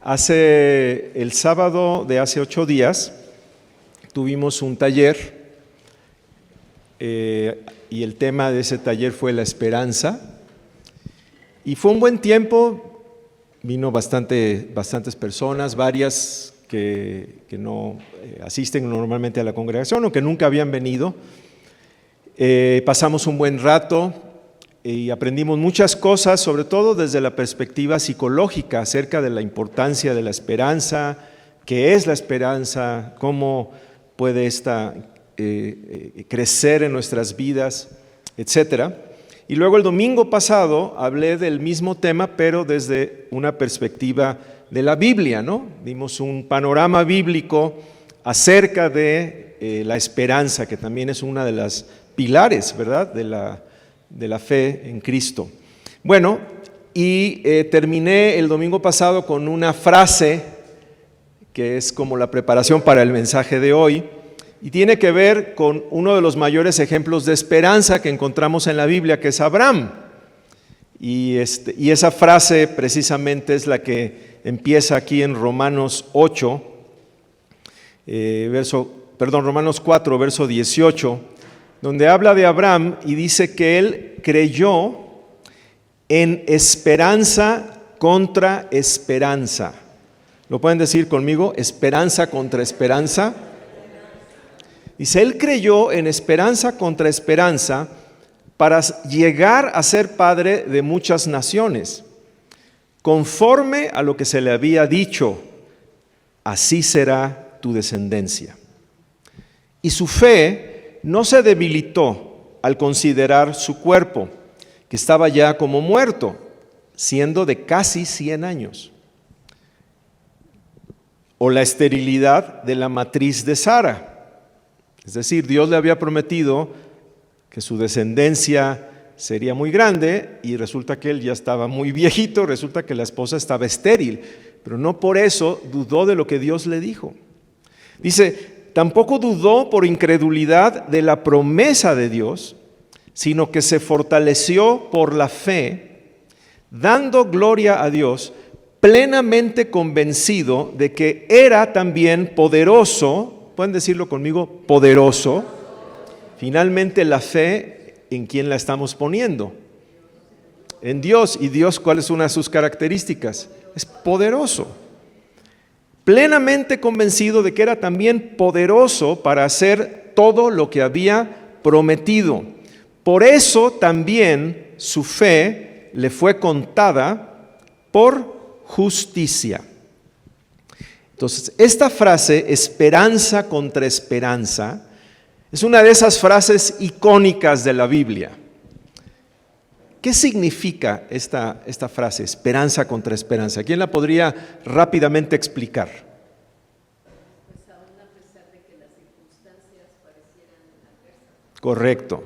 El sábado de hace 8 días tuvimos un taller y el tema de ese taller fue la esperanza. Y fue un buen tiempo, vino bastantes personas, varias que no asisten normalmente a la congregación o que nunca habían venido. Pasamos un buen rato y aprendimos muchas cosas, sobre todo desde la perspectiva psicológica, acerca de la importancia de la esperanza, qué es la esperanza, cómo puede esta crecer en nuestras vidas, etcétera. Y luego el domingo pasado hablé del mismo tema, pero desde una perspectiva de la Biblia, ¿no? Dimos un panorama bíblico acerca de la esperanza, que también es una de las pilares, ¿verdad?, de la fe en Cristo. Bueno, y terminé el domingo pasado con una frase que es como la preparación para el mensaje de hoy, y tiene que ver con uno de los mayores ejemplos de esperanza que encontramos en la Biblia, que es Abraham. Y esa frase precisamente es la que empieza aquí en Romanos 4, verso 18, donde habla de Abraham y dice que él creyó en esperanza contra esperanza. ¿Lo pueden decir conmigo? Esperanza contra esperanza. Dice, él creyó en esperanza contra esperanza para llegar a ser padre de muchas naciones, conforme a lo que se le había dicho, así será tu descendencia. Y su fe no se debilitó al considerar su cuerpo, que estaba ya como muerto, siendo de casi 100 años, o la esterilidad de la matriz de Sara. Es decir, Dios le había prometido que su descendencia sería muy grande y resulta que él ya estaba muy viejito, resulta que la esposa estaba estéril, pero no por eso dudó de lo que Dios le dijo. Dice, tampoco dudó por incredulidad de la promesa de Dios, sino que se fortaleció por la fe, dando gloria a Dios, plenamente convencido de que era también poderoso, pueden decirlo conmigo, poderoso. Finalmente la fe, ¿en quién la estamos poniendo? En Dios. ¿Y Dios cuál es una de sus características? Es poderoso. Plenamente convencido de que era también poderoso para hacer todo lo que había prometido. Por eso también su fe le fue contada por justicia. Entonces, esta frase, esperanza contra esperanza, es una de esas frases icónicas de la Biblia. ¿Qué significa esta frase, esperanza contra esperanza? ¿Quién la podría rápidamente explicar? Pues aún a pesar de que las circunstancias parecieran adversas. Correcto.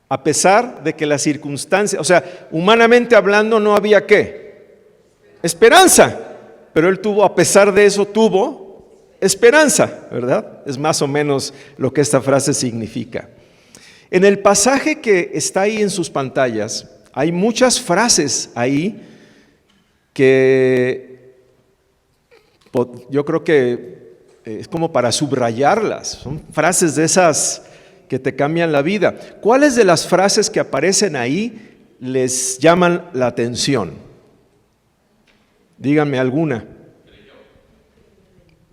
A pesar de que las circunstancias, o sea, humanamente hablando no había ¿qué? Esperanza. Pero él a pesar de eso, tuvo esperanza, ¿verdad? Es más o menos lo que esta frase significa. En el pasaje que está ahí en sus pantallas, hay muchas frases ahí que yo creo que es como para subrayarlas. Son frases de esas que te cambian la vida. ¿Cuáles de las frases que aparecen ahí les llaman la atención? Díganme alguna.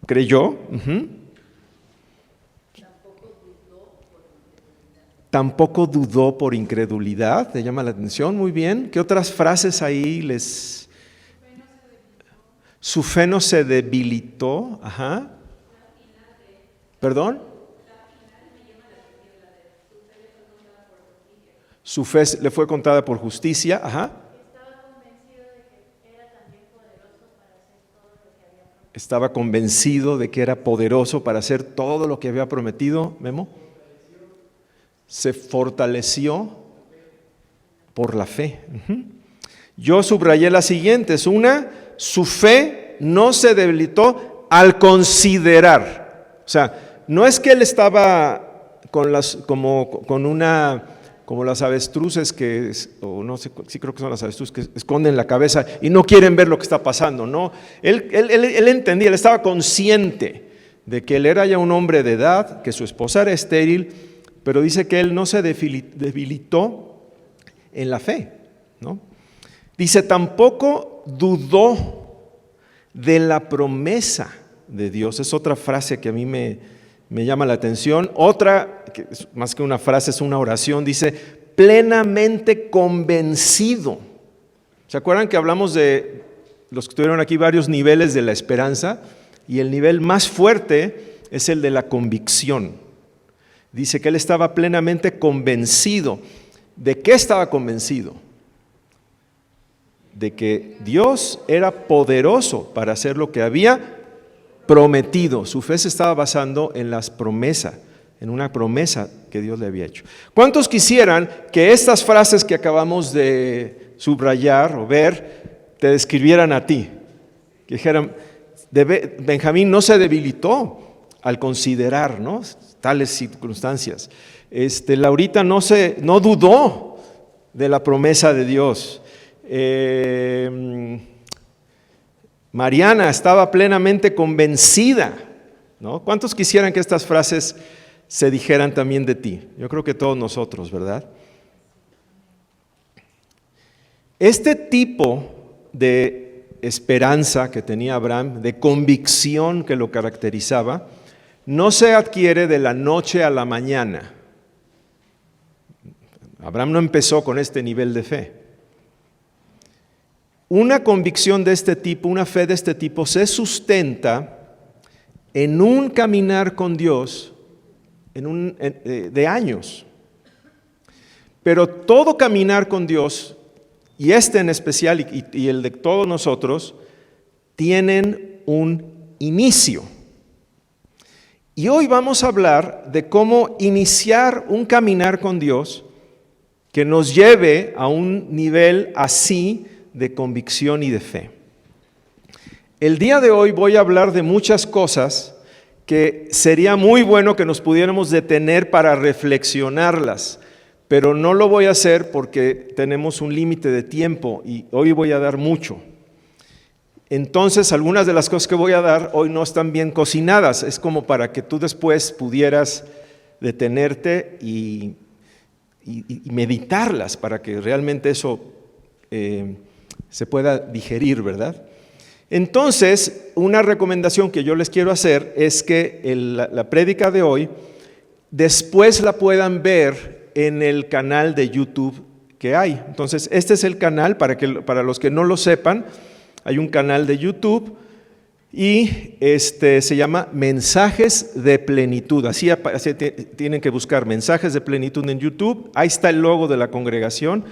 ¿Creyó? Uh-huh. Tampoco dudó por incredulidad. ¿Te llama la atención? Muy bien. ¿Qué otras frases ahí les? Su fe no se debilitó. Ajá. ¿Perdón? Su fe le fue contada por justicia. Ajá. Estaba convencido de que era poderoso para hacer todo lo que había prometido. Memo. Se fortaleció por la fe. Yo subrayé las siguientes. Una, su fe no se debilitó al considerar. O sea, no es que él estaba con una como las avestruces o no sé, sí creo que son las avestruces que esconden la cabeza y no quieren ver lo que está pasando, ¿no? Él entendía, él estaba consciente de que él era ya un hombre de edad, que su esposa era estéril, pero dice que él no se debilitó en la fe, ¿no? Dice, tampoco dudó de la promesa de Dios. Es otra frase que a mí me llama la atención. Otra, que más que una frase, es una oración, dice, plenamente convencido. ¿Se acuerdan que hablamos de los que estuvieron aquí varios niveles de la esperanza? Y el nivel más fuerte es el de la convicción. Dice que él estaba plenamente convencido. ¿De qué estaba convencido? De que Dios era poderoso para hacer lo que había prometido. Su fe se estaba basando en las promesas, en una promesa que Dios le había hecho. ¿Cuántos quisieran que estas frases que acabamos de subrayar o ver te describieran a ti? Que dijeran, Benjamín no se debilitó al considerar, ¿no?, tales circunstancias. Laurita no dudó de la promesa de Dios. Mariana estaba plenamente convencida, ¿no? ¿Cuántos quisieran que estas frases se dijeran también de ti? Yo creo que todos nosotros, ¿verdad? Este tipo de esperanza que tenía Abraham, de convicción que lo caracterizaba, no se adquiere de la noche a la mañana. Abraham no empezó con este nivel de fe. Una convicción de este tipo, una fe de este tipo, se sustenta en un caminar con Dios de años. Pero todo caminar con Dios, y este en especial y el de todos nosotros, tienen un inicio. Y hoy vamos a hablar de cómo iniciar un caminar con Dios que nos lleve a un nivel así de convicción y de fe. El día de hoy voy a hablar de muchas cosas que sería muy bueno que nos pudiéramos detener para reflexionarlas, pero no lo voy a hacer porque tenemos un límite de tiempo y hoy voy a dar mucho. Entonces, algunas de las cosas que voy a dar hoy no están bien cocinadas, es como para que tú después pudieras detenerte y meditarlas para que realmente eso se pueda digerir, ¿verdad? Entonces, una recomendación que yo les quiero hacer es que la prédica de hoy después la puedan ver en el canal de YouTube que hay. Entonces, este es el canal, para los que no lo sepan, hay un canal de YouTube y se llama Mensajes de Plenitud. Así tienen que buscar Mensajes de Plenitud en YouTube. Ahí está el logo de la congregación.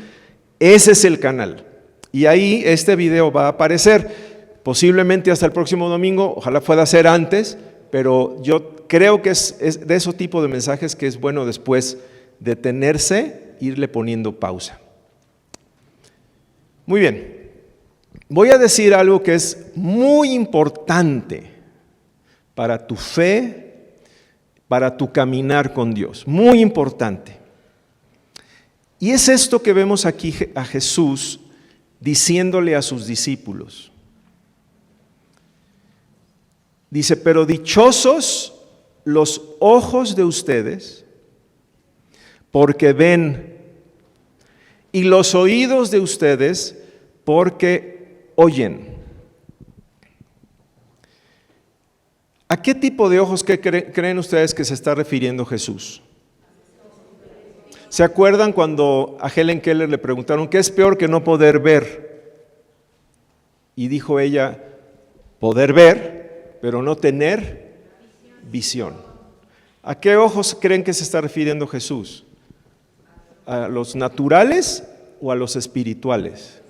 Ese es el canal. Y ahí este video va a aparecer, posiblemente hasta el próximo domingo, ojalá pueda ser antes, pero yo creo que es de ese tipo de mensajes que es bueno después detenerse, irle poniendo pausa. Muy bien. Voy a decir algo que es muy importante para tu fe, para tu caminar con Dios, muy importante. Y es esto que vemos aquí a Jesús diciéndole a sus discípulos. Dice, pero dichosos los ojos de ustedes, porque ven, y los oídos de ustedes, porque oyen. ¿A qué tipo de ojos creen ustedes que se está refiriendo Jesús? ¿Se acuerdan cuando a Helen Keller le preguntaron qué es peor que no poder ver? Y dijo ella, poder ver, pero no tener visión. ¿A qué ojos creen que se está refiriendo Jesús? ¿A los naturales o a los espirituales?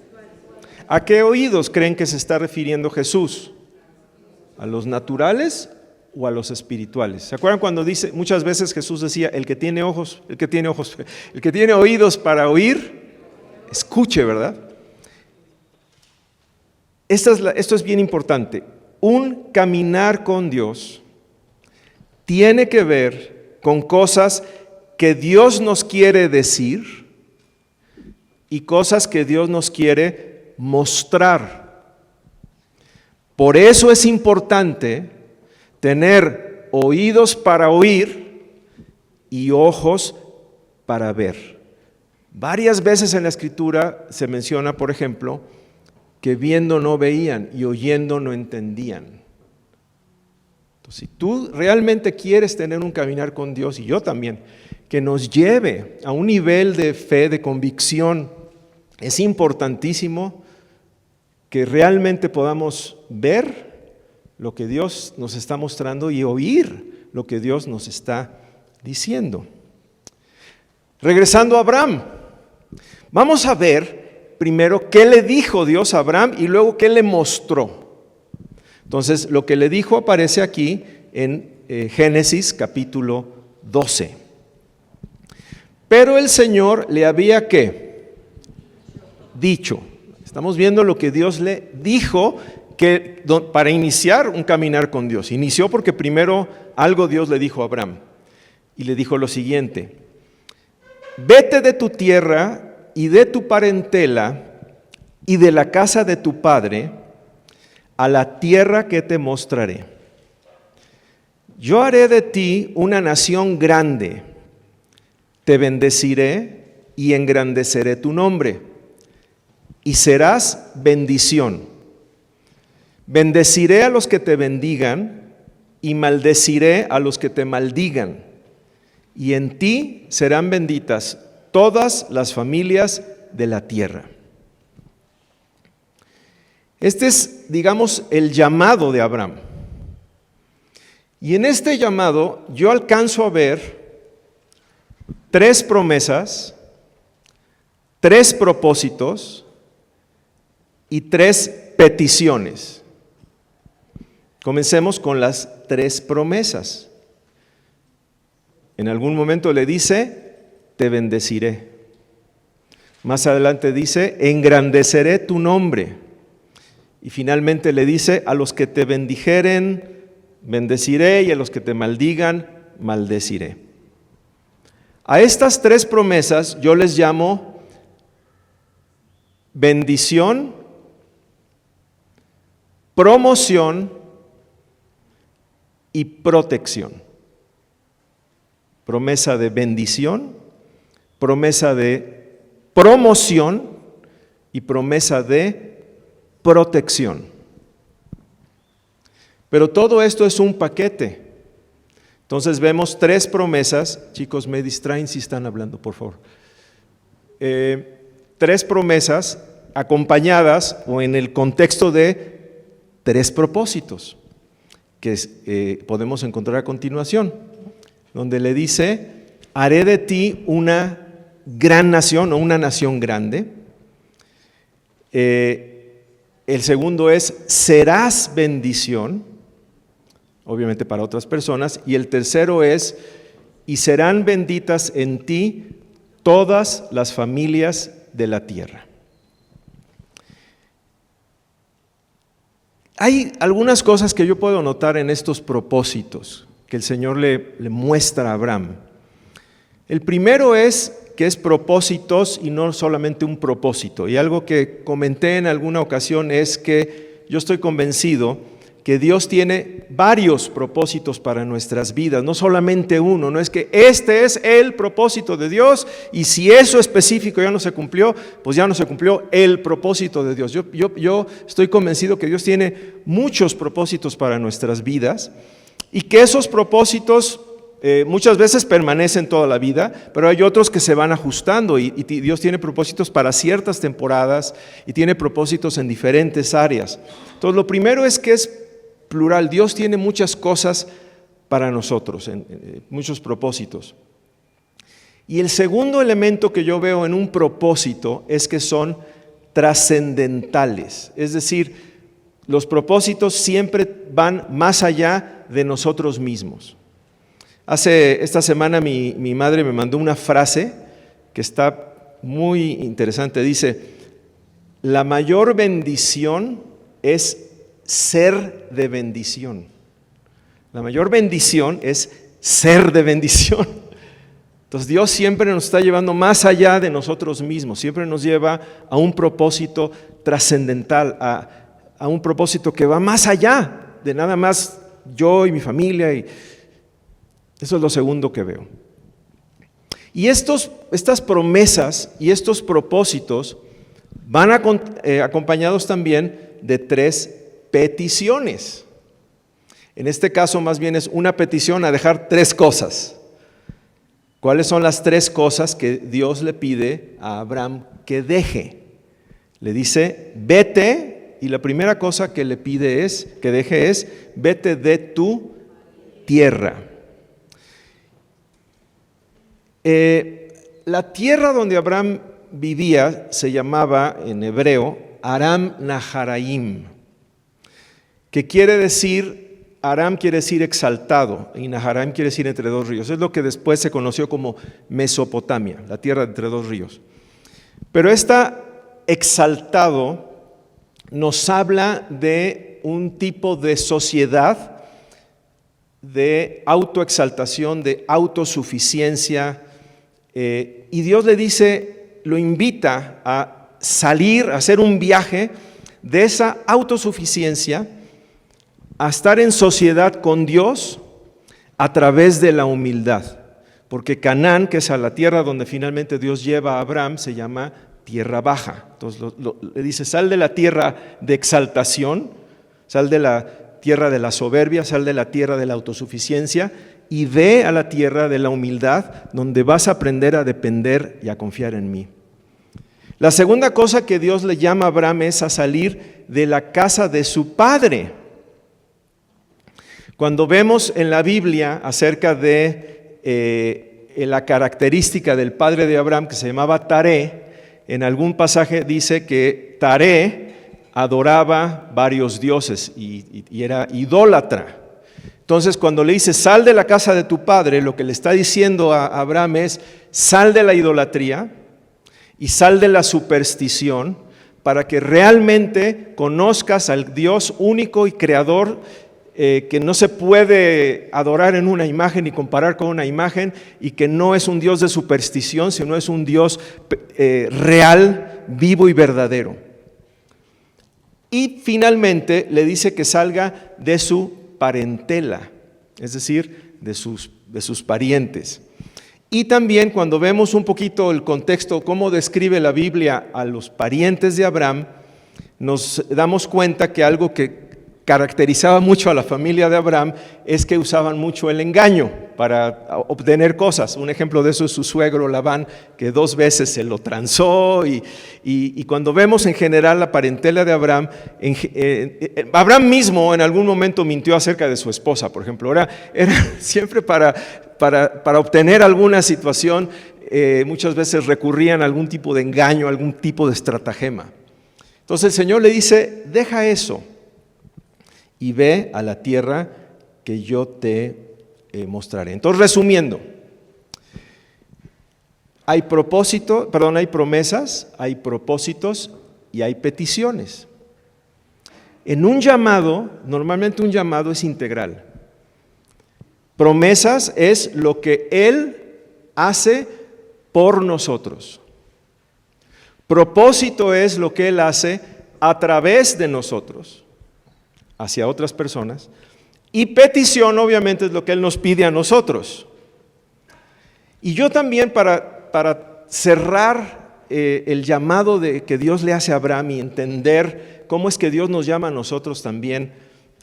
¿A qué oídos creen que se está refiriendo Jesús? ¿A los naturales o a los espirituales? ¿Se acuerdan cuando dice, muchas veces Jesús decía, el que tiene oídos para oír, escuche, ¿verdad? Esto es bien importante. Un caminar con Dios tiene que ver con cosas que Dios nos quiere decir y cosas que Dios nos quiere mostrar. Por eso es importante tener oídos para oír y ojos para ver. Varias veces en la Escritura se menciona, por ejemplo, que viendo no veían y oyendo no entendían. Entonces, si tú realmente quieres tener un caminar con Dios, y yo también, que nos lleve a un nivel de fe, de convicción, es importantísimo que realmente podamos ver lo que Dios nos está mostrando y oír lo que Dios nos está diciendo. Regresando a Abraham, vamos a ver primero qué le dijo Dios a Abraham y luego qué le mostró. Entonces, lo que le dijo aparece aquí en Génesis capítulo 12. Pero el Señor le había ¿qué? Dicho. Estamos viendo lo que Dios le dijo para iniciar un caminar con Dios. Inició porque primero algo Dios le dijo a Abraham. Y le dijo lo siguiente: vete de tu tierra y de tu parentela y de la casa de tu padre a la tierra que te mostraré. Yo haré de ti una nación grande, te bendeciré y engrandeceré tu nombre, y serás bendición. Bendeciré a los que te bendigan y maldeciré a los que te maldigan, y en ti serán benditas todas las familias de la tierra. Este es, digamos, el llamado de Abraham. Y en este llamado yo alcanzo a ver 3 promesas, 3 propósitos y 3 peticiones. Comencemos con las 3 promesas. En algún momento le dice, te bendeciré. Más adelante dice, engrandeceré tu nombre. Y finalmente le dice, a los que te bendijeren, bendeciré, y a los que te maldigan, maldeciré. A estas 3 promesas yo les llamo bendición, promoción y protección. Promesa de bendición, promesa de promoción y promesa de protección. Pero todo esto es un paquete. Entonces vemos 3 promesas. Chicos, me distraen si están hablando, por favor. 3 promesas acompañadas o en el contexto de 3 propósitos que podemos encontrar a continuación, donde le dice, haré de ti una gran nación o una nación grande. El segundo es, serás bendición, obviamente para otras personas. Y el tercero es, y serán benditas en ti todas las familias de la tierra. Hay algunas cosas que yo puedo notar en estos propósitos que el Señor le muestra a Abraham. El primero es que es propósitos y no solamente un propósito. Y algo que comenté en alguna ocasión es que yo estoy convencido que Dios tiene varios propósitos para nuestras vidas, no solamente uno. No es que este es el propósito de Dios y si eso específico ya no se cumplió, pues ya no se cumplió el propósito de Dios. Yo estoy convencido que Dios tiene muchos propósitos para nuestras vidas y que esos propósitos muchas veces permanecen toda la vida, pero hay otros que se van ajustando y Dios tiene propósitos para ciertas temporadas y tiene propósitos en diferentes áreas. Entonces, lo primero es que es plural. Dios tiene muchas cosas para nosotros, muchos propósitos. Y el segundo elemento que yo veo en un propósito es que son trascendentales, es decir, los propósitos siempre van más allá de nosotros mismos. Esta semana mi madre me mandó una frase que está muy interesante. Dice, la mayor bendición es ser de bendición. La mayor bendición es ser de bendición. Entonces Dios siempre nos está llevando más allá de nosotros mismos, siempre nos lleva a un propósito trascendental, a un propósito que va más allá de nada más yo y mi familia. Y eso es lo segundo que veo. Y estas promesas y estos propósitos van acompañados también de 3 peticiones. En este caso más bien es una petición a dejar 3 cosas. ¿Cuáles son las 3 cosas que Dios le pide a Abraham que deje? Le dice, vete, y la primera cosa que le pide que deje es, vete de tu tierra. La tierra donde Abraham vivía se llamaba en hebreo Aram Naharaim, que quiere decir, Aram quiere decir exaltado y Naharaim quiere decir entre 2 ríos. Es lo que después se conoció como Mesopotamia, la tierra entre 2 ríos. Pero exaltado nos habla de un tipo de sociedad de autoexaltación, de autosuficiencia, y Dios le dice, lo invita a salir, a hacer un viaje de esa autosuficiencia a estar en sociedad con Dios a través de la humildad. Porque Canaán, que es a la tierra donde finalmente Dios lleva a Abraham, se llama tierra baja. Entonces le dice, sal de la tierra de exaltación, sal de la tierra de la soberbia, sal de la tierra de la autosuficiencia y ve a la tierra de la humildad, donde vas a aprender a depender y a confiar en mí. La segunda cosa que Dios le llama a Abraham es a salir de la casa de su padre. Cuando vemos en la Biblia acerca de la característica del padre de Abraham, que se llamaba Taré, en algún pasaje dice que Taré adoraba varios dioses y era idólatra. Entonces, cuando le dice, sal de la casa de tu padre, lo que le está diciendo a Abraham es, sal de la idolatría y sal de la superstición para que realmente conozcas al Dios único y creador, que no se puede adorar en una imagen y comparar con una imagen, y que no es un Dios de superstición, sino es un Dios real, vivo y verdadero. Y finalmente le dice que salga de su parentela, es decir, de sus parientes. Y también cuando vemos un poquito el contexto, cómo describe la Biblia a los parientes de Abraham, nos damos cuenta que algo que caracterizaba mucho a la familia de Abraham es que usaban mucho el engaño para obtener cosas. Un ejemplo de eso es su suegro Labán, que 2 veces se lo transó, y cuando vemos en general la parentela de Abraham, Abraham mismo en algún momento mintió acerca de su esposa, por ejemplo. Era siempre para obtener alguna situación, muchas veces recurrían a algún tipo de engaño, algún tipo de estratagema. Entonces el Señor le dice, deja eso y ve a la tierra que yo te mostraré. Entonces, resumiendo, hay promesas, hay propósitos y hay peticiones. En un llamado, normalmente un llamado es integral. Promesas es lo que Él hace por nosotros. Propósito es lo que Él hace a través de nosotros hacia otras personas, y petición obviamente es lo que Él nos pide a nosotros. Y yo también para cerrar el llamado que Dios le hace a Abraham y entender cómo es que Dios nos llama a nosotros también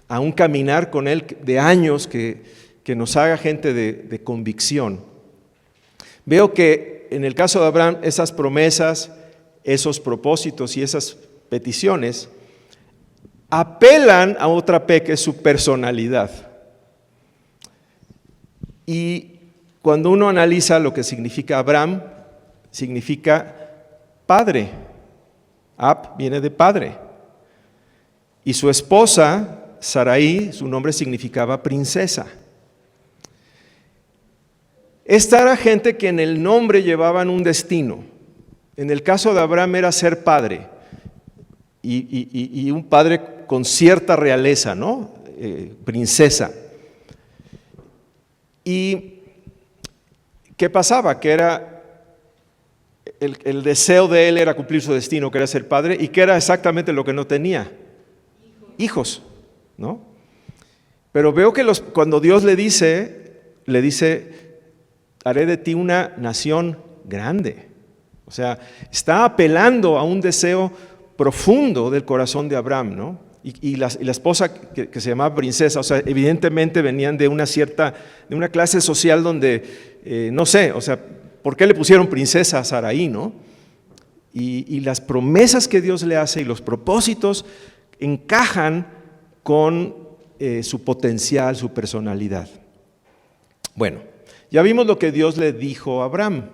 a un caminar con Él de años que nos haga gente de convicción. Veo que en el caso de Abraham esas promesas, esos propósitos y esas peticiones apelan a otra P, que es su personalidad. Y cuando uno analiza lo que significa Abraham, significa padre. Ab viene de padre. Y su esposa, Sarai, su nombre significaba princesa. Esta era gente que en el nombre llevaban un destino. En el caso de Abraham era ser padre. Y un padre con cierta realeza, ¿no? Princesa. ¿Y ¿qué pasaba? Que era el deseo de él era cumplir su destino, que era ser padre, y que era exactamente lo que no tenía. Hijos, ¿no? Pero veo que cuando Dios le dice, haré de ti una nación grande. O sea, está apelando a un deseo profundo del corazón de Abraham, ¿no? Y la esposa que se llamaba princesa, o sea, evidentemente venían de una clase social donde, no sé, o sea, ¿por qué le pusieron princesa a Saraí, no? Y las promesas que Dios le hace y los propósitos encajan con su potencial, su personalidad. Bueno, ya vimos lo que Dios le dijo a Abraham,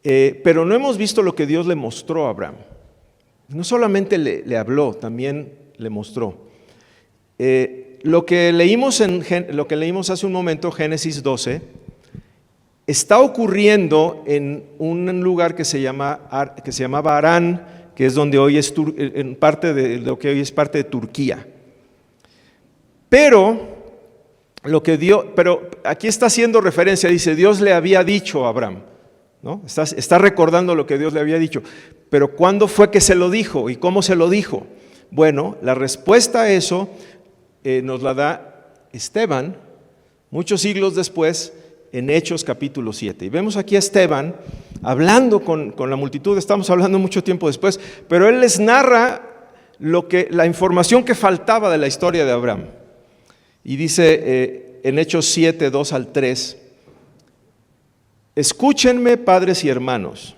pero no hemos visto lo que Dios le mostró a Abraham. No solamente le habló, también le mostró. Lo que leímos hace un momento, Génesis 12, está ocurriendo en un lugar que se llamaba Harán, que es donde hoy es en parte de lo que hoy es parte de Turquía. Pero aquí está haciendo referencia, dice, Dios le había dicho a Abraham, ¿no? Está recordando lo que Dios le había dicho. Pero ¿cuándo fue que se lo dijo y cómo se lo dijo? Bueno, la respuesta a eso nos la da Esteban, muchos siglos después, en Hechos capítulo 7. Y vemos aquí a Esteban hablando con la multitud, estamos hablando mucho tiempo después, pero él les narra la información que faltaba de la historia de Abraham. Y dice en Hechos 7, 2 al 3, escúchenme, padres y hermanos,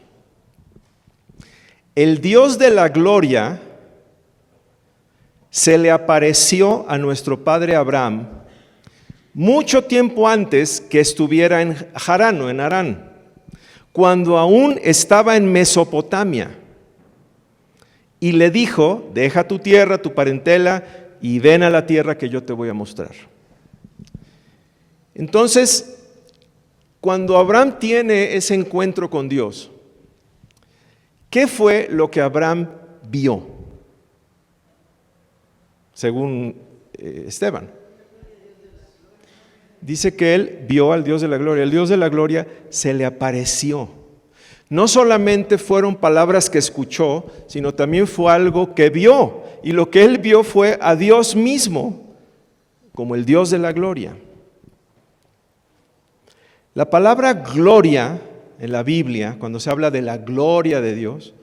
el Dios de la gloria se le apareció a nuestro padre Abraham mucho tiempo antes que estuviera en Harán o en Harán, cuando aún estaba en Mesopotamia. Y le dijo, deja tu tierra, tu parentela, y ven a la tierra que yo te voy a mostrar. Entonces, cuando Abraham tiene ese encuentro con Dios, ¿qué fue lo que Abraham vio? Según Esteban. Dice que él vio al Dios de la gloria. El Dios de la gloria se le apareció. No solamente fueron palabras que escuchó, sino también fue algo que vio. Y lo que él vio fue a Dios mismo, como el Dios de la gloria. La palabra gloria en la Biblia, cuando se habla de la gloria de Dios,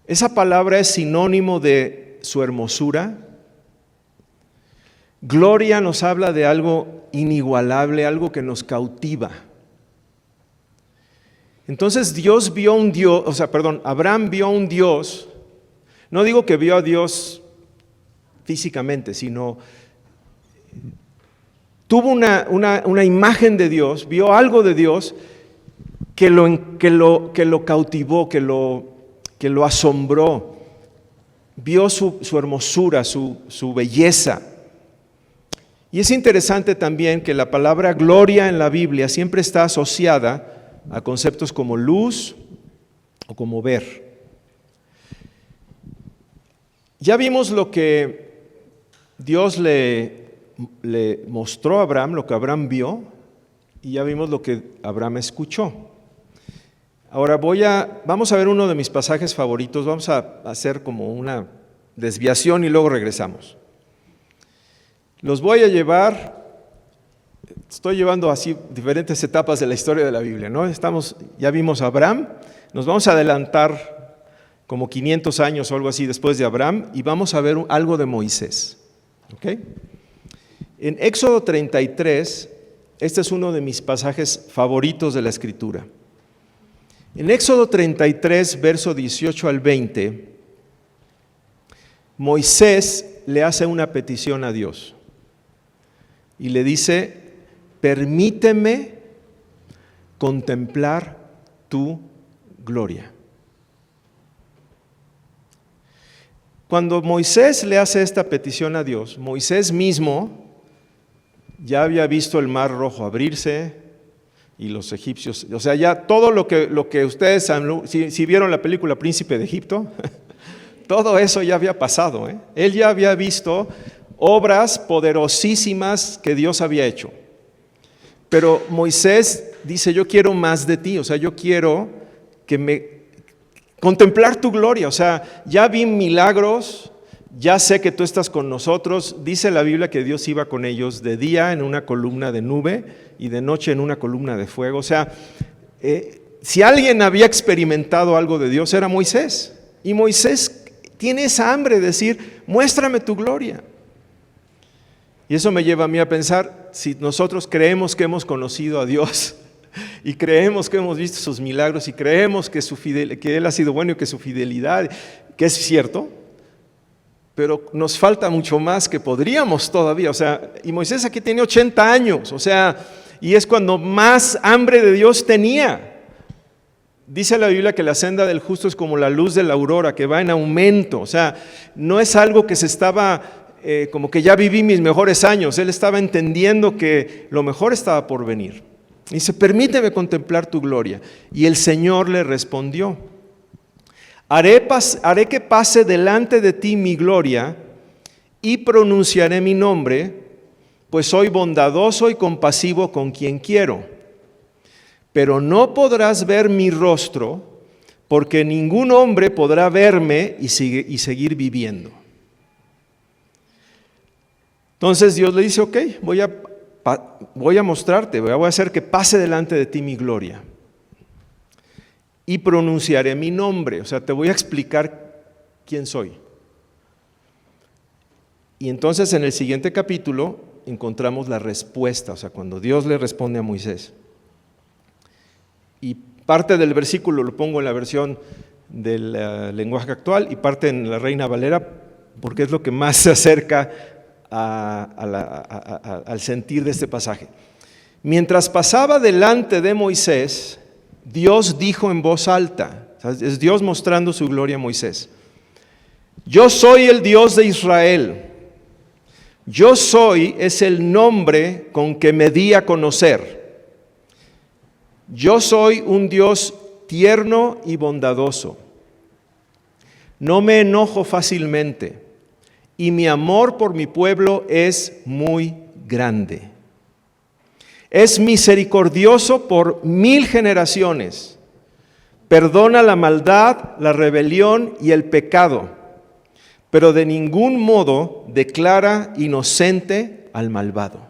esa palabra es sinónimo de su hermosura. Gloria nos habla de algo inigualable, algo que nos cautiva. Entonces Abraham vio a un Dios, no digo que vio a Dios físicamente, sino tuvo una imagen de Dios, vio algo de Dios que lo cautivó, que lo asombró, vio su hermosura, su belleza. Y es interesante también que la palabra gloria en la Biblia siempre está asociada a conceptos como luz o como ver. Ya vimos lo que Dios le mostró a Abraham, lo que Abraham vio, y ya vimos lo que Abraham escuchó. Ahora vamos a ver uno de mis pasajes favoritos, vamos a hacer como una desviación y luego regresamos. Los voy a estoy llevando así diferentes etapas de la historia de la Biblia, ¿no? Ya vimos a Abraham, nos vamos a adelantar como 500 años o algo así después de Abraham y vamos a ver algo de Moisés, ¿ok? En Éxodo 33, este es uno de mis pasajes favoritos de la Escritura. En Éxodo 33, verso 18 al 20, Moisés le hace una petición a Dios y le dice, permíteme contemplar tu gloria. Cuando Moisés le hace esta petición a Dios, Moisés mismo ya había visto el Mar Rojo abrirse y los egipcios, o sea, ya todo lo que ustedes, si vieron la película Príncipe de Egipto, todo eso ya había pasado, ¿eh? Él ya había visto obras poderosísimas que Dios había hecho. Pero Moisés dice, yo quiero más de ti, o sea, yo quiero contemplar tu gloria, o sea, ya vi milagros, ya sé que tú estás con nosotros. Dice la Biblia que Dios iba con ellos de día en una columna de nube y de noche en una columna de fuego. O sea, si alguien había experimentado algo de Dios era Moisés. Y Moisés tiene esa hambre de decir, muéstrame tu gloria. Y eso me lleva a mí a pensar, si nosotros creemos que hemos conocido a Dios y creemos que hemos visto sus milagros y creemos que Él ha sido bueno y que su fidelidad, que es cierto, pero nos falta mucho más que podríamos todavía. O sea, y Moisés aquí tiene 80 años, o sea, y es cuando más hambre de Dios tenía. Dice la Biblia que la senda del justo es como la luz de la aurora, que va en aumento. O sea, no es algo que se estaba, como que ya viví mis mejores años. Él estaba entendiendo que lo mejor estaba por venir. Dice, permíteme contemplar tu gloria. Y el Señor le respondió, haré que pase delante de ti mi gloria y pronunciaré mi nombre, pues soy bondadoso y compasivo con quien quiero. Pero no podrás ver mi rostro, porque ningún hombre podrá verme y seguir viviendo. Entonces Dios le dice, ok, voy a mostrarte, voy a hacer que pase delante de ti mi gloria. Y pronunciaré mi nombre, o sea, te voy a explicar quién soy. Y entonces en el siguiente capítulo encontramos la respuesta, o sea, cuando Dios le responde a Moisés. Y parte del versículo lo pongo en la versión del lenguaje actual y parte en la Reina Valera, porque es lo que más se acerca al sentir de este pasaje. Mientras pasaba delante de Moisés, Dios dijo en voz alta, es Dios mostrando su gloria a Moisés, yo soy el Dios de Israel, yo soy es el nombre con que me di a conocer, yo soy un Dios tierno y bondadoso, no me enojo fácilmente y mi amor por mi pueblo es muy grande. Es misericordioso por 1000 generaciones. Perdona la maldad, la rebelión y el pecado, pero de ningún modo declara inocente al malvado.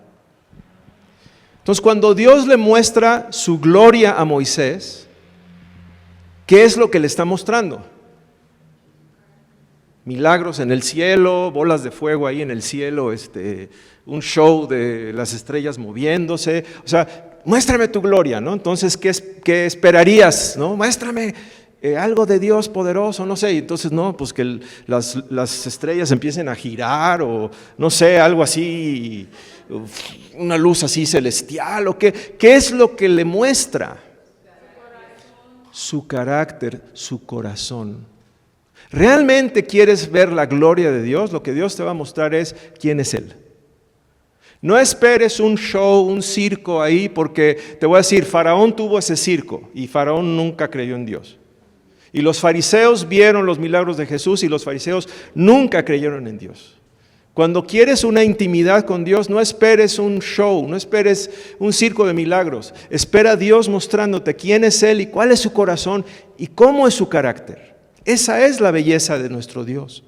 Entonces, cuando Dios le muestra su gloria a Moisés, ¿qué es lo que le está mostrando? Milagros en el cielo, bolas de fuego ahí en el cielo, un show de las estrellas moviéndose. O sea, muéstrame tu gloria, ¿no? Entonces, ¿qué esperarías, no? Muéstrame algo de Dios poderoso, no sé. Y entonces, no, pues que las estrellas empiecen a girar o no sé, algo así, una luz así celestial. ¿O qué es lo que le muestra? Su carácter, su corazón. ¿Realmente quieres ver la gloria de Dios? Lo que Dios te va a mostrar es quién es Él. No esperes un show, un circo ahí, porque te voy a decir, Faraón tuvo ese circo y Faraón nunca creyó en Dios. Y los fariseos vieron los milagros de Jesús y los fariseos nunca creyeron en Dios. Cuando quieres una intimidad con Dios, no esperes un show, no esperes un circo de milagros. Espera a Dios mostrándote quién es Él y cuál es su corazón y cómo es su carácter. Esa es la belleza de nuestro Dios.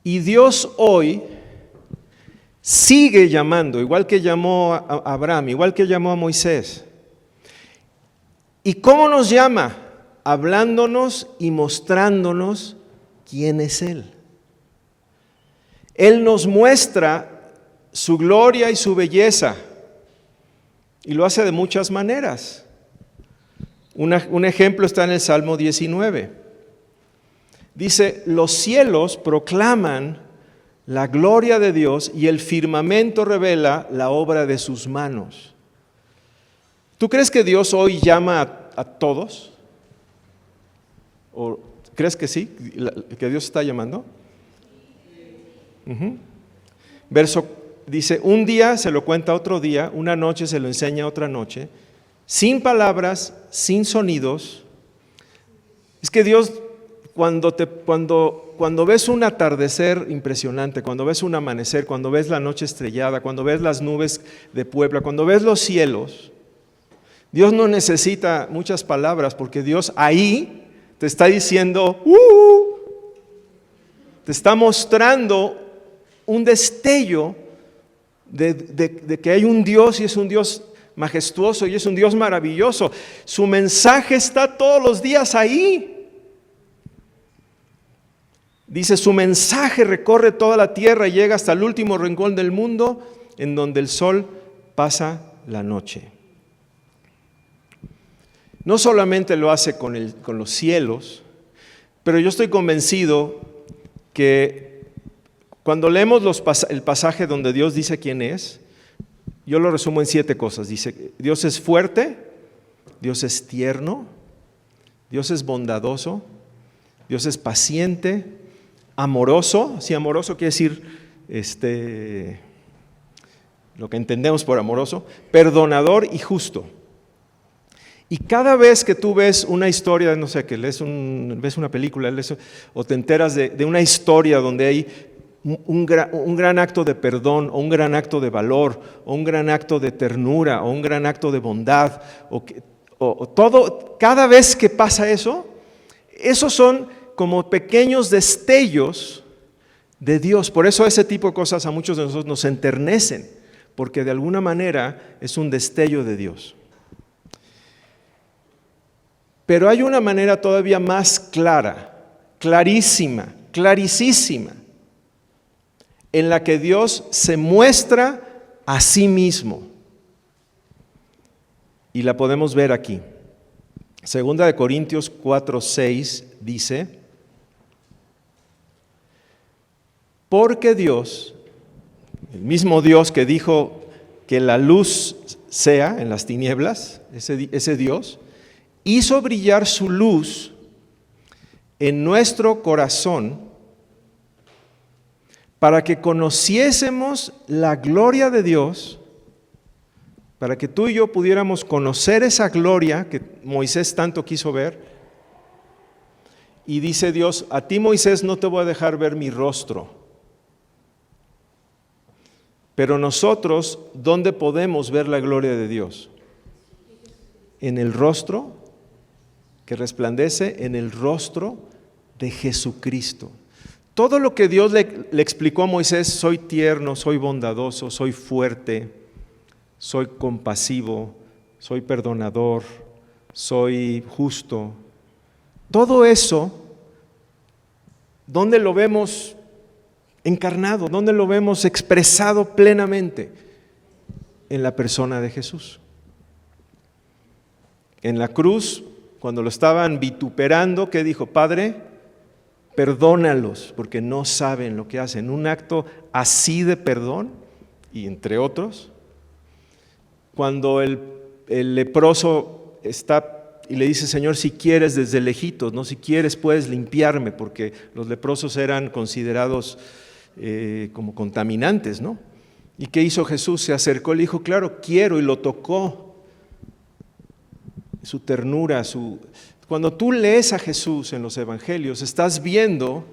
Y Dios hoy sigue llamando, igual que llamó a Abraham, igual que llamó a Moisés. ¿Y cómo nos llama? Hablándonos y mostrándonos quién es Él. Él nos muestra su gloria y su belleza, y lo hace de muchas maneras. Un ejemplo está en el Salmo 19. Dice, los cielos proclaman la gloria de Dios y el firmamento revela la obra de sus manos. ¿Tú crees que Dios hoy llama a todos? ¿O crees que sí, que Dios está llamando? Verso dice, un día se lo cuenta otro día, una noche se lo enseña otra noche, sin palabras, sin sonidos. Es que Dios, cuando ves un atardecer impresionante, cuando ves un amanecer, cuando ves la noche estrellada, cuando ves las nubes de Puebla, cuando ves los cielos, Dios no necesita muchas palabras porque Dios ahí te está diciendo, te está mostrando un destello de que hay un Dios y es un Dios majestuoso y es un Dios maravilloso. Su mensaje está todos los días ahí. Dice, su mensaje recorre toda la tierra y llega hasta el último rincón del mundo en donde el sol pasa la noche. No solamente lo hace con los cielos, pero yo estoy convencido que cuando leemos el pasaje donde Dios dice quién es, yo lo resumo en 7 cosas. Dice, Dios es fuerte, Dios es tierno, Dios es bondadoso, Dios es paciente, amoroso. Sí, amoroso quiere decir lo que entendemos por amoroso, perdonador y justo. Y cada vez que tú ves una historia, no sé, que ves una película o te enteras de una historia donde hay un gran acto de perdón, o un gran acto de valor, o un gran acto de ternura, o un gran acto de bondad, cada vez que pasa eso, esos son como pequeños destellos de Dios. Por eso ese tipo de cosas a muchos de nosotros nos enternecen, porque de alguna manera es un destello de Dios. Pero hay una manera todavía más clara, clarísima, clarísima, en la que Dios se muestra a sí mismo. Y la podemos ver aquí. Segunda de Corintios 4:6 dice, porque Dios, el mismo Dios que dijo que la luz sea en las tinieblas, ese Dios, hizo brillar su luz en nuestro corazón para que conociésemos la gloria de Dios, para que tú y yo pudiéramos conocer esa gloria que Moisés tanto quiso ver. Y dice Dios, a ti Moisés no te voy a dejar ver mi rostro. Pero nosotros, ¿dónde podemos ver la gloria de Dios? En el rostro que resplandece, en el rostro de Jesucristo. Todo lo que Dios le explicó a Moisés, soy tierno, soy bondadoso, soy fuerte, soy compasivo, soy perdonador, soy justo. Todo eso, ¿dónde lo vemos encarnado? ¿Dónde lo vemos expresado plenamente? En la persona de Jesús. En la cruz, cuando lo estaban vituperando, ¿qué dijo? Padre, perdónalos porque no saben lo que hacen. Un acto así de perdón, y entre otros, cuando el leproso está y le dice, Señor, si quieres desde lejitos, no, si quieres puedes limpiarme, porque los leprosos eran considerados como contaminantes, ¿no? ¿Y qué hizo Jesús? Se acercó y le dijo, claro, quiero, y lo tocó. Su ternura, Cuando tú lees a Jesús en los evangelios, estás viendo,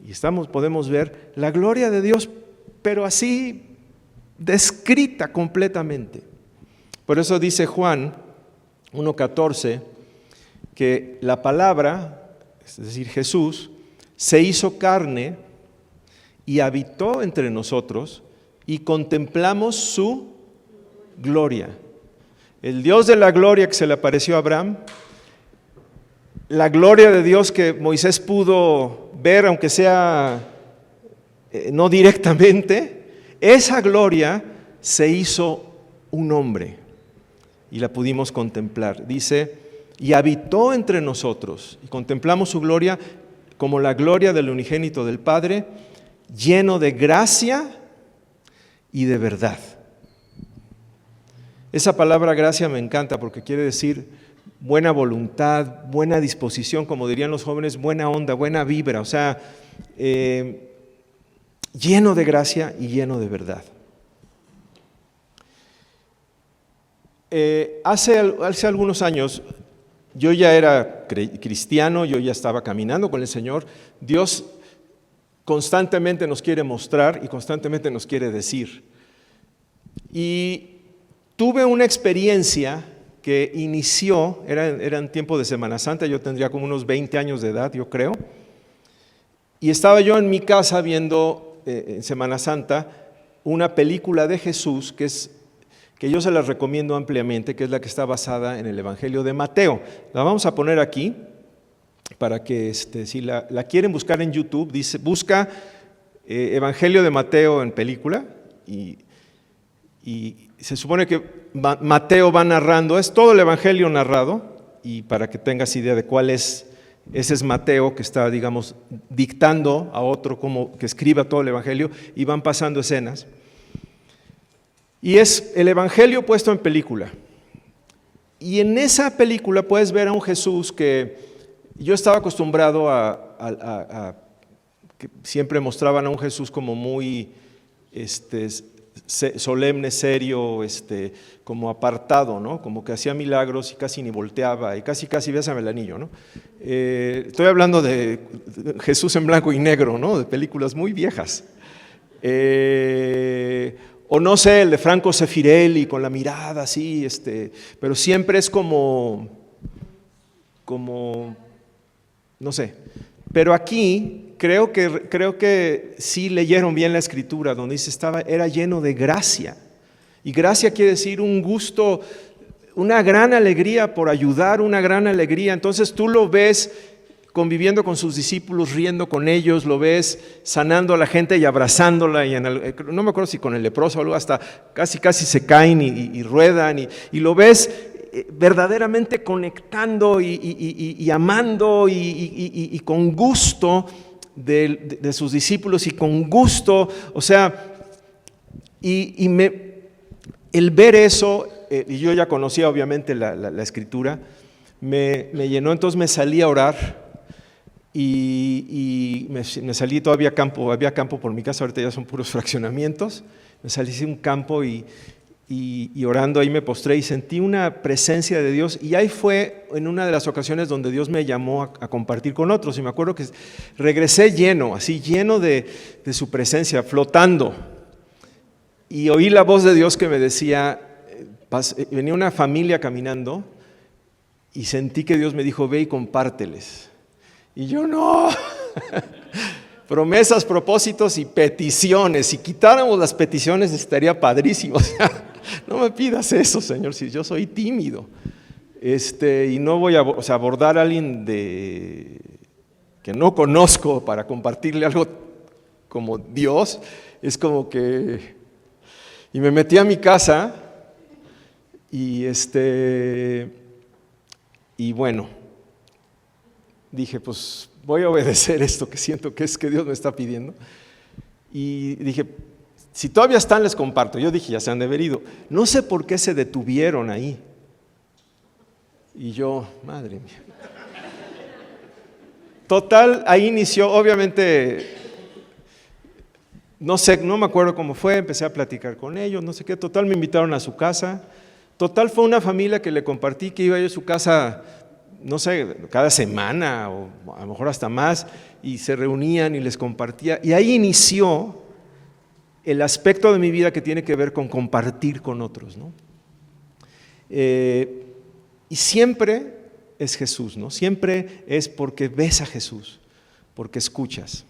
y podemos ver, la gloria de Dios, pero así descrita completamente. Por eso dice Juan 1:14, que la palabra, es decir, Jesús, se hizo carne y habitó entre nosotros y contemplamos su gloria. El Dios de la gloria que se le apareció a Abraham, la gloria de Dios que Moisés pudo ver, aunque sea no directamente, esa gloria se hizo un hombre y la pudimos contemplar. Dice, y habitó entre nosotros y contemplamos su gloria como la gloria del unigénito del Padre, lleno de gracia y de verdad. Esa palabra gracia me encanta porque quiere decir buena voluntad, buena disposición, como dirían los jóvenes, buena onda, buena vibra, o sea, lleno de gracia y lleno de verdad. Hace algunos años yo ya era cristiano, yo ya estaba caminando con el Señor. Dios constantemente nos quiere mostrar y constantemente nos quiere decir. Y tuve una experiencia que inició, era en tiempo de Semana Santa, yo tendría como unos 20 años de edad, yo creo, y estaba yo en mi casa viendo en Semana Santa una película de Jesús que yo se las recomiendo ampliamente, que es la que está basada en el Evangelio de Mateo. La vamos a poner aquí para que si la quieren buscar en YouTube, busca Evangelio de Mateo en película y se supone que Mateo va narrando, es todo el Evangelio narrado, y para que tengas idea de cuál es, ese es Mateo que está, digamos, dictando a otro como que escriba todo el Evangelio y van pasando escenas. Y es el Evangelio puesto en película. Y en esa película puedes ver a un Jesús que yo estaba acostumbrado a que siempre mostraban a un Jesús como muy solemne, serio, como apartado, ¿no? Como que hacía milagros y casi ni volteaba y casi bésame el anillo, ¿no? Estoy hablando de Jesús en blanco y negro, ¿no? De películas muy viejas. O no sé, el de Franco Sefirelli con la mirada así, pero siempre es como, no sé. Pero aquí creo que sí leyeron bien la Escritura, donde dice era lleno de gracia. Y gracia quiere decir un gusto, una gran alegría por ayudar, una gran alegría. Entonces tú lo ves conviviendo con sus discípulos, riendo con ellos, lo ves sanando a la gente y abrazándola, y no me acuerdo si con el leproso o algo, hasta casi se caen y ruedan, y lo ves verdaderamente conectando y amando y con gusto de sus discípulos, y con gusto, o sea, el ver eso, y yo ya conocía obviamente la Escritura, me llenó. Entonces me salí a orar. Y me salí, todavía había campo por mi casa, ahorita ya son puros fraccionamientos. Me salí a un campo y orando ahí me postré y sentí una presencia de Dios, y ahí fue en una de las ocasiones donde Dios me llamó a compartir con otros, y me acuerdo que regresé lleno de su presencia, flotando, y oí la voz de Dios que me decía, venía una familia caminando y sentí que Dios me dijo, ve y compárteles. Y yo no, promesas, propósitos y peticiones. Si quitáramos las peticiones estaría padrísimo. O sea, no me pidas eso, Señor, si yo soy tímido. Y no voy a abordar a alguien que no conozco para compartirle algo como Dios. Es como que... Y me metí a mi casa y bueno, dije, pues voy a obedecer esto que siento que es que Dios me está pidiendo. Y dije, si todavía están, les comparto. Yo dije, ya se han de haber ido. No sé por qué se detuvieron ahí. Y yo, madre mía. Total, ahí inició, obviamente, no sé, no me acuerdo cómo fue, empecé a platicar con ellos, no sé qué. Total, me invitaron a su casa. Total, fue una familia que le compartí, que iba yo a su casa, no sé, cada semana o a lo mejor hasta más, y se reunían y les compartía. Y ahí inició el aspecto de mi vida que tiene que ver con compartir con otros, ¿no? Y siempre es Jesús, ¿no? Siempre es porque ves a Jesús, porque escuchas.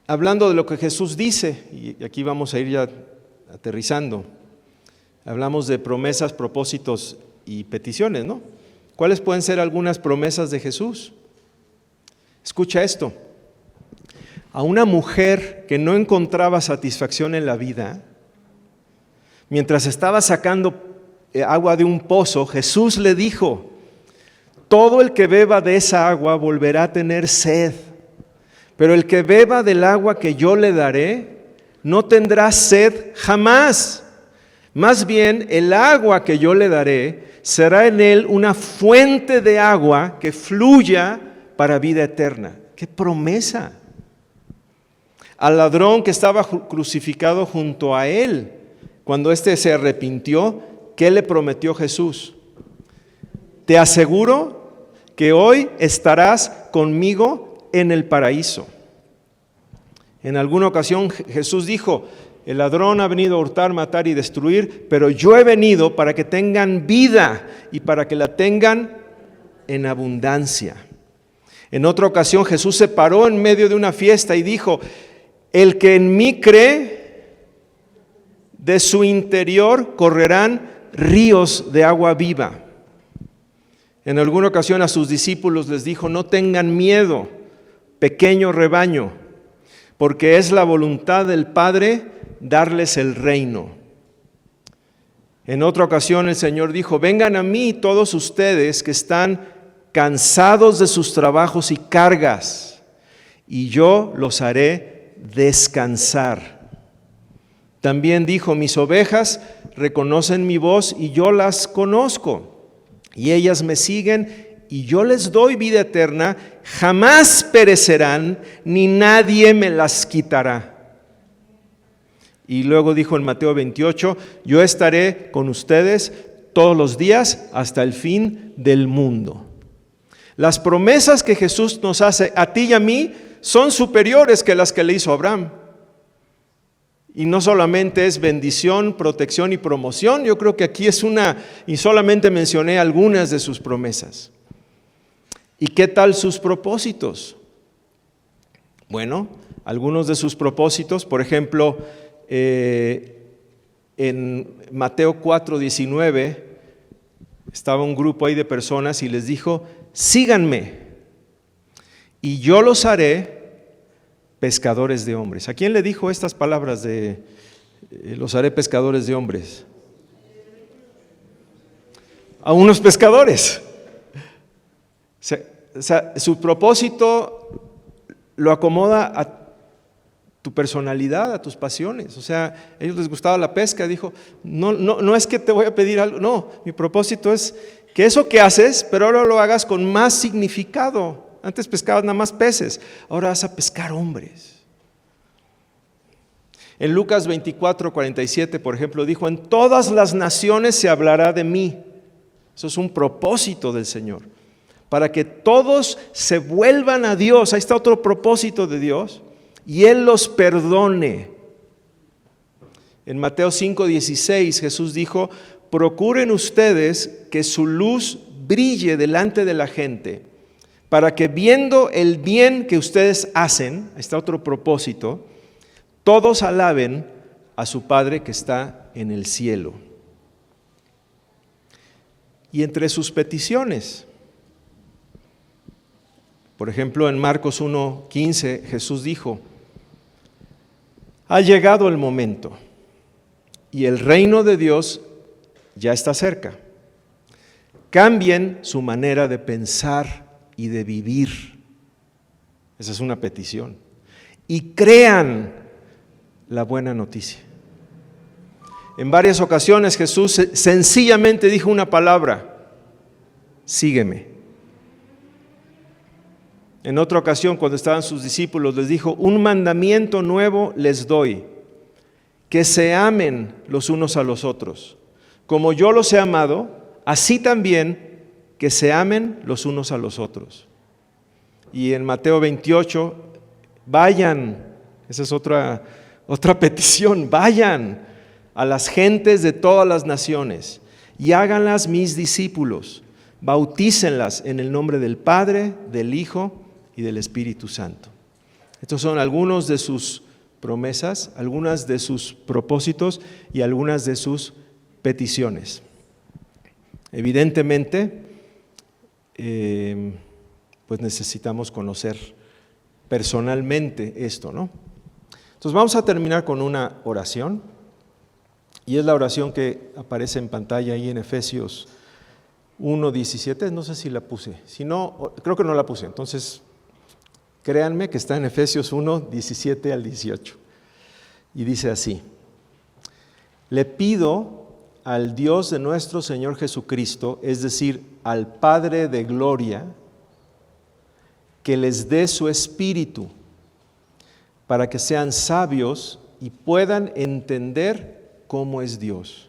Hablando de lo que Jesús dice, y aquí vamos a ir ya aterrizando, hablamos de promesas, propósitos y peticiones, ¿no? ¿Cuáles pueden ser algunas promesas de Jesús? Escucha esto. A una mujer que no encontraba satisfacción en la vida, mientras estaba sacando agua de un pozo, Jesús le dijo, todo el que beba de esa agua volverá a tener sed, pero el que beba del agua que yo le daré, no tendrá sed jamás. Más bien, el agua que yo le daré será en él una fuente de agua que fluya para vida eterna. ¡Qué promesa! Al ladrón que estaba crucificado junto a él, cuando éste se arrepintió, ¿qué le prometió Jesús? te aseguro que hoy estarás conmigo en el paraíso. En alguna ocasión Jesús dijo, el ladrón ha venido a hurtar, matar y destruir, pero yo he venido para que tengan vida y para que la tengan en abundancia. En otra ocasión Jesús se paró en medio de una fiesta y dijo, el que en mí cree, de su interior correrán ríos de agua viva. En alguna ocasión a sus discípulos les dijo, no tengan miedo, pequeño rebaño, porque es la voluntad del Padre darles el reino. En otra ocasión el Señor dijo, vengan a mí todos ustedes que están cansados de sus trabajos y cargas, y yo los haré descansar. También dijo, mis ovejas reconocen mi voz y yo las conozco, y ellas me siguen, y yo les doy vida eterna, jamás perecerán, ni nadie me las quitará. Y luego dijo en Mateo 28, yo estaré con ustedes todos los días hasta el fin del mundo. Las promesas que Jesús nos hace a ti y a mí son superiores que las que le hizo a Abraham. Y no solamente es bendición, protección y promoción, yo creo que aquí es y solamente mencioné algunas de sus promesas. ¿Y qué tal sus propósitos? Bueno, algunos de sus propósitos, por ejemplo, en Mateo 4:19, estaba un grupo ahí de personas y les dijo, síganme, y yo los haré pescadores de hombres. ¿A quién le dijo estas palabras de los haré pescadores de hombres? A unos pescadores. O sea, su propósito lo acomoda a tu personalidad, a tus pasiones. O sea, a ellos les gustaba la pesca, dijo, no es que te voy a pedir algo, no, mi propósito es que eso que haces, pero ahora lo hagas con más significado. Antes pescabas nada más peces, ahora vas a pescar hombres. En Lucas 24:47, por ejemplo, dijo, en todas las naciones se hablará de mí. Eso es un propósito del Señor, para que todos se vuelvan a Dios. Ahí está otro propósito de Dios, y Él los perdone. En Mateo 5:16 Jesús dijo, procuren ustedes que su luz brille delante de la gente, para que viendo el bien que ustedes hacen, ahí está otro propósito, todos alaben a su Padre que está en el cielo. Y entre sus peticiones, por ejemplo, en Marcos 1:15 Jesús dijo, ha llegado el momento y el reino de Dios ya está cerca. Cambien su manera de pensar y de vivir. Esa es una petición. Y crean la buena noticia. En varias ocasiones Jesús sencillamente dijo una palabra, sígueme. En otra ocasión, cuando estaban sus discípulos, les dijo, un mandamiento nuevo les doy, que se amen los unos a los otros. Como yo los he amado, así también que se amen los unos a los otros. Y en Mateo 28, vayan, esa es otra petición, vayan a las gentes de todas las naciones y háganlas mis discípulos, bautícenlas en el nombre del Padre, del Hijo y del Espíritu Santo. Estos son algunos de sus promesas, algunas de sus propósitos y algunas de sus peticiones. Evidentemente, pues necesitamos conocer personalmente esto, ¿no? Entonces vamos a terminar con una oración, y es la oración que aparece en pantalla ahí en Efesios 1:17, no sé si la puse, si no, creo que no la puse, entonces créanme que está en Efesios 1:17 al 18, y dice así, le pido al Dios de nuestro Señor Jesucristo, es decir, al Padre de gloria, que les dé su Espíritu, para que sean sabios y puedan entender cómo es Dios.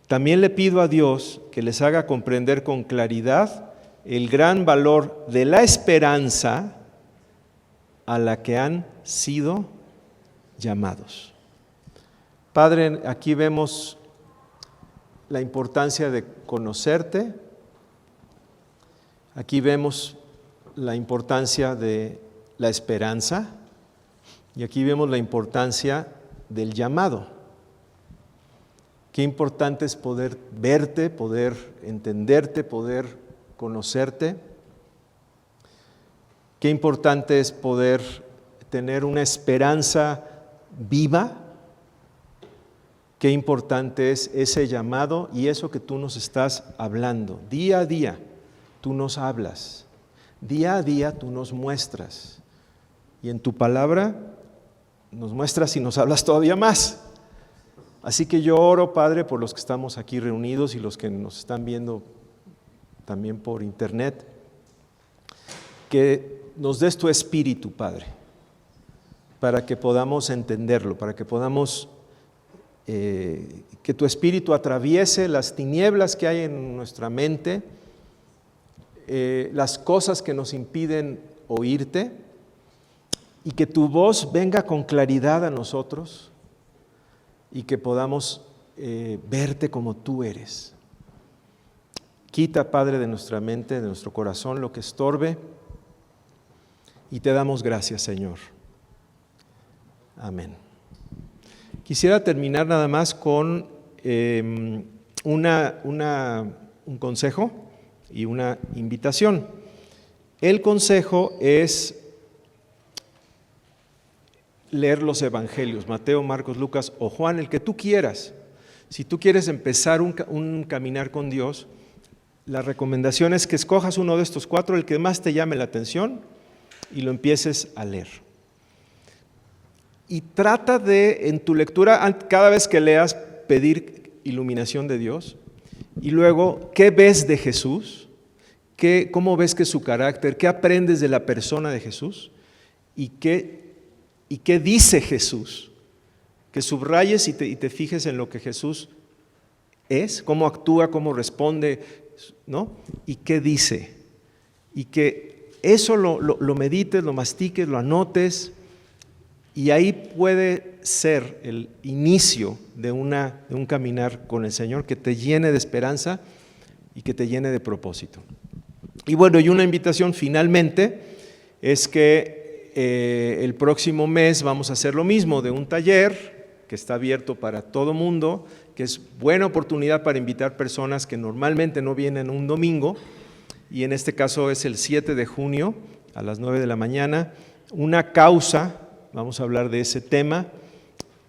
también le pido a Dios que les haga comprender con claridad el gran valor de la esperanza a la que han sido llamados. Padre, aquí vemos la importancia de conocerte, aquí vemos la importancia de la esperanza y aquí vemos la importancia del llamado. Qué importante es poder verte, poder entenderte, poder conocerte. Qué importante es poder tener una esperanza viva. Qué importante es ese llamado y eso que tú nos estás hablando. Día a día tú nos hablas. Día a día tú nos muestras. Y en tu palabra nos muestras y nos hablas todavía más. Así que yo oro, Padre, por los que estamos aquí reunidos y los que nos están viendo también por internet, que nos des tu espíritu, Padre, para que podamos entenderlo, para que podamos, que tu espíritu atraviese las tinieblas que hay en nuestra mente, las cosas que nos impiden oírte, y que tu voz venga con claridad a nosotros, y que podamos verte como tú eres. Quita, Padre, de nuestra mente, de nuestro corazón, lo que estorbe, y te damos gracias, Señor. Amén. Quisiera terminar nada más con un consejo y una invitación. El consejo es leer los evangelios, Mateo, Marcos, Lucas o Juan, el que tú quieras. Si tú quieres empezar un caminar con Dios, la recomendación es que escojas uno de estos 4, el que más te llame la atención, y lo empieces a leer. Y trata de, en tu lectura, cada vez que leas, pedir iluminación de Dios. Y luego, ¿qué ves de Jesús? ¿Cómo ves que es su carácter? ¿Qué aprendes de la persona de Jesús? ¿Y qué dice Jesús? Que subrayes y te fijes en lo que Jesús es, cómo actúa, cómo responde, ¿no? Y qué dice. Y que eso lo medites, lo mastiques, lo anotes, y ahí puede ser el inicio de un caminar con el Señor que te llene de esperanza y que te llene de propósito. Y bueno, y una invitación finalmente es que el próximo mes vamos a hacer lo mismo, de un taller que está abierto para todo mundo, que es buena oportunidad para invitar personas que normalmente no vienen un domingo, y en este caso es el 7 de junio a las 9 de la mañana, una causa, vamos a hablar de ese tema,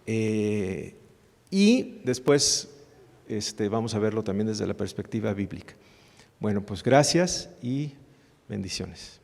y después vamos a verlo también desde la perspectiva bíblica. Bueno, pues gracias y bendiciones.